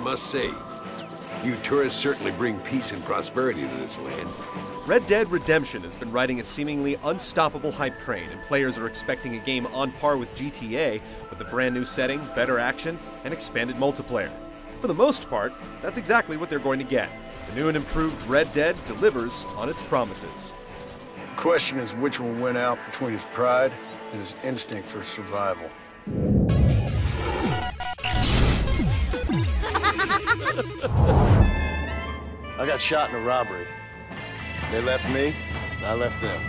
must say. You tourists certainly bring peace and prosperity to this land. Red Dead Redemption has been riding a seemingly unstoppable hype train, and players are expecting a game on par with GTA, with a brand new setting, better action, and expanded multiplayer. For the most part, that's exactly what they're going to get. The new and improved Red Dead delivers on its promises. The question is which will win out between his pride and his instinct for survival. I got shot in a robbery. They left me, and I left them.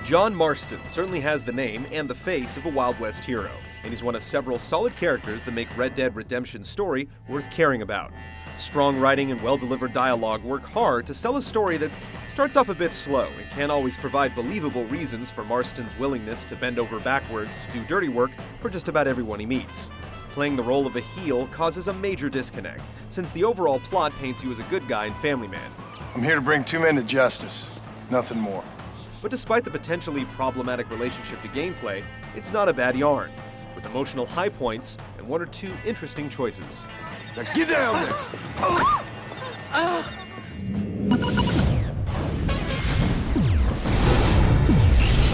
John Marston certainly has the name and the face of a Wild West hero, and he's one of several solid characters that make Red Dead Redemption's story worth caring about. Strong writing and well-delivered dialogue work hard to sell a story that starts off a bit slow and can't always provide believable reasons for Marston's willingness to bend over backwards to do dirty work for just about everyone he meets. Playing the role of a heel causes a major disconnect, since the overall plot paints you as a good guy and family man. I'm here to bring two men to justice, nothing more. But despite the potentially problematic relationship to gameplay, it's not a bad yarn, with emotional high points and one or two interesting choices. Now get down there!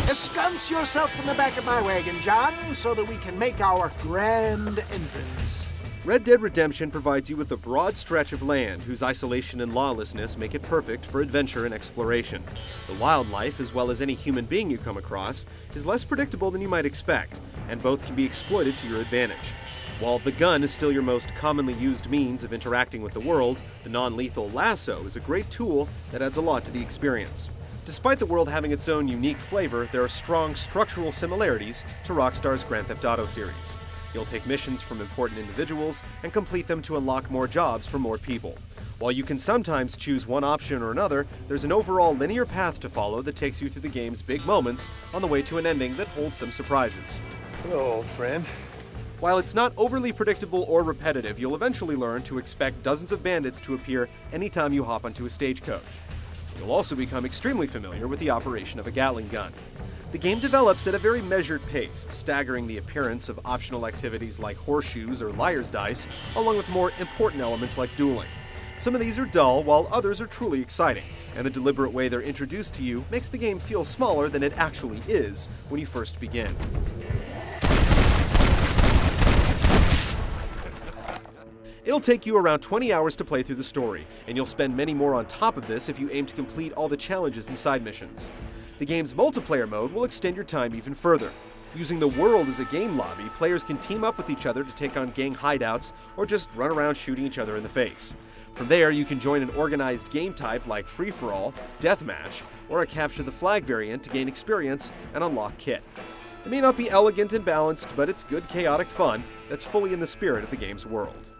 Ensconce yourself in the back of my wagon, John, so that we can make our grand entrance. Red Dead Redemption provides you with a broad stretch of land whose isolation and lawlessness make it perfect for adventure and exploration. The wildlife, as well as any human being you come across, is less predictable than you might expect, and both can be exploited to your advantage. While the gun is still your most commonly used means of interacting with the world, the non-lethal lasso is a great tool that adds a lot to the experience. Despite the world having its own unique flavor, there are strong structural similarities to Rockstar's Grand Theft Auto series. You'll take missions from important individuals and complete them to unlock more jobs for more people. While you can sometimes choose one option or another, there's an overall linear path to follow that takes you to the game's big moments on the way to an ending that holds some surprises. Hello, old friend. While it's not overly predictable or repetitive, you'll eventually learn to expect dozens of bandits to appear anytime you hop onto a stagecoach. You'll also become extremely familiar with the operation of a Gatling gun. The game develops at a very measured pace, staggering the appearance of optional activities like horseshoes or liar's dice, along with more important elements like dueling. Some of these are dull, while others are truly exciting, and the deliberate way they're introduced to you makes the game feel smaller than it actually is when you first begin. It'll take you around 20 hours to play through the story, and you'll spend many more on top of this if you aim to complete all the challenges and side missions. The game's multiplayer mode will extend your time even further. Using the world as a game lobby, players can team up with each other to take on gang hideouts or just run around shooting each other in the face. From there, you can join an organized game type like free-for-all, deathmatch, or a capture the flag variant to gain experience and unlock kit. It may not be elegant and balanced, but it's good chaotic fun that's fully in the spirit of the game's world.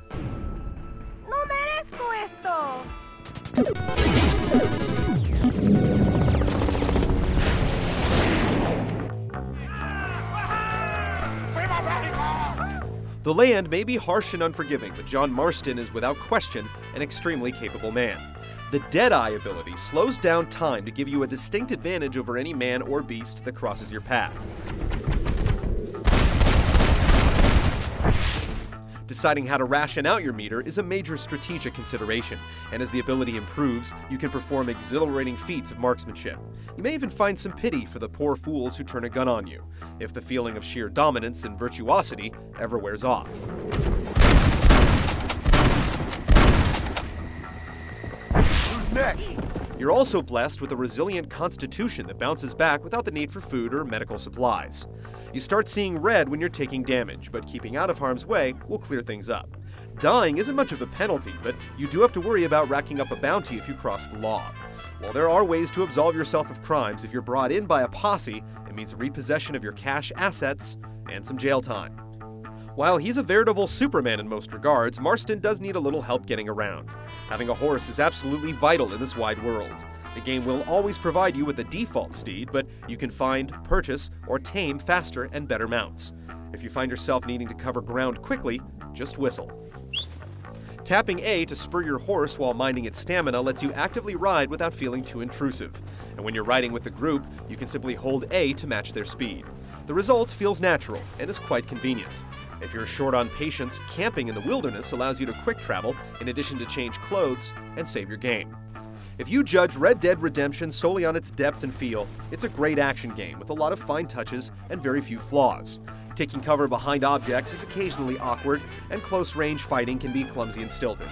No merezco esto! The land may be harsh and unforgiving, but John Marston is without question an extremely capable man. The Deadeye ability slows down time to give you a distinct advantage over any man or beast that crosses your path. Deciding how to ration out your meter is a major strategic consideration, and as the ability improves, you can perform exhilarating feats of marksmanship. You may even find some pity for the poor fools who turn a gun on you, if the feeling of sheer dominance and virtuosity ever wears off. Who's next? You're also blessed with a resilient constitution that bounces back without the need for food or medical supplies. You start seeing red when you're taking damage, but keeping out of harm's way will clear things up. Dying isn't much of a penalty, but you do have to worry about racking up a bounty if you cross the law. While there are ways to absolve yourself of crimes, if you're brought in by a posse, it means repossession of your cash assets and some jail time. While he's a veritable Superman in most regards, Marston does need a little help getting around. Having a horse is absolutely vital in this wide world. The game will always provide you with a default steed, but you can find, purchase, or tame faster and better mounts. If you find yourself needing to cover ground quickly, just whistle. Tapping A to spur your horse while minding its stamina lets you actively ride without feeling too intrusive. And when you're riding with the group, you can simply hold A to match their speed. The result feels natural and is quite convenient. If you're short on patience, camping in the wilderness allows you to quick travel in addition to change clothes and save your game. If you judge Red Dead Redemption solely on its depth and feel, it's a great action game with a lot of fine touches and very few flaws. Taking cover behind objects is occasionally awkward, and close-range fighting can be clumsy and stilted.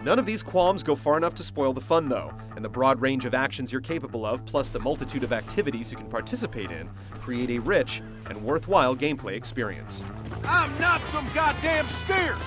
None of these qualms go far enough to spoil the fun, though, and the broad range of actions you're capable of, plus the multitude of activities you can participate in, create a rich and worthwhile gameplay experience. I'm not some goddamn steer!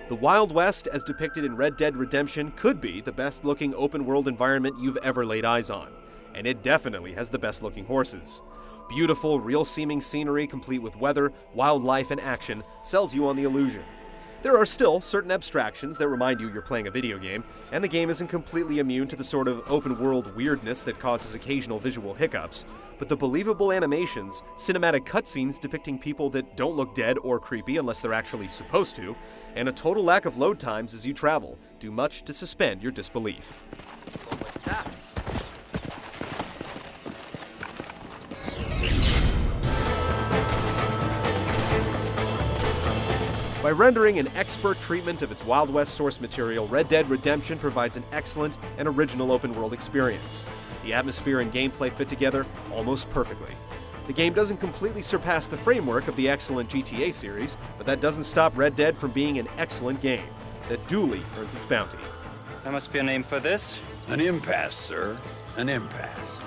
The Wild West, as depicted in Red Dead Redemption, could be the best-looking open-world environment you've ever laid eyes on. And it definitely has the best-looking horses. Beautiful, real-seeming scenery complete with weather, wildlife, and action sells you on the illusion. There are still certain abstractions that remind you you're playing a video game, and the game isn't completely immune to the sort of open-world weirdness that causes occasional visual hiccups, but the believable animations, cinematic cutscenes depicting people that don't look dead or creepy unless they're actually supposed to, and a total lack of load times as you travel do much to suspend your disbelief. By rendering an expert treatment of its Wild West source material, Red Dead Redemption provides an excellent and original open-world experience. The atmosphere and gameplay fit together almost perfectly. The game doesn't completely surpass the framework of the excellent GTA series, but that doesn't stop Red Dead from being an excellent game that duly earns its bounty. There must be a name for this. An impasse, sir. An impasse.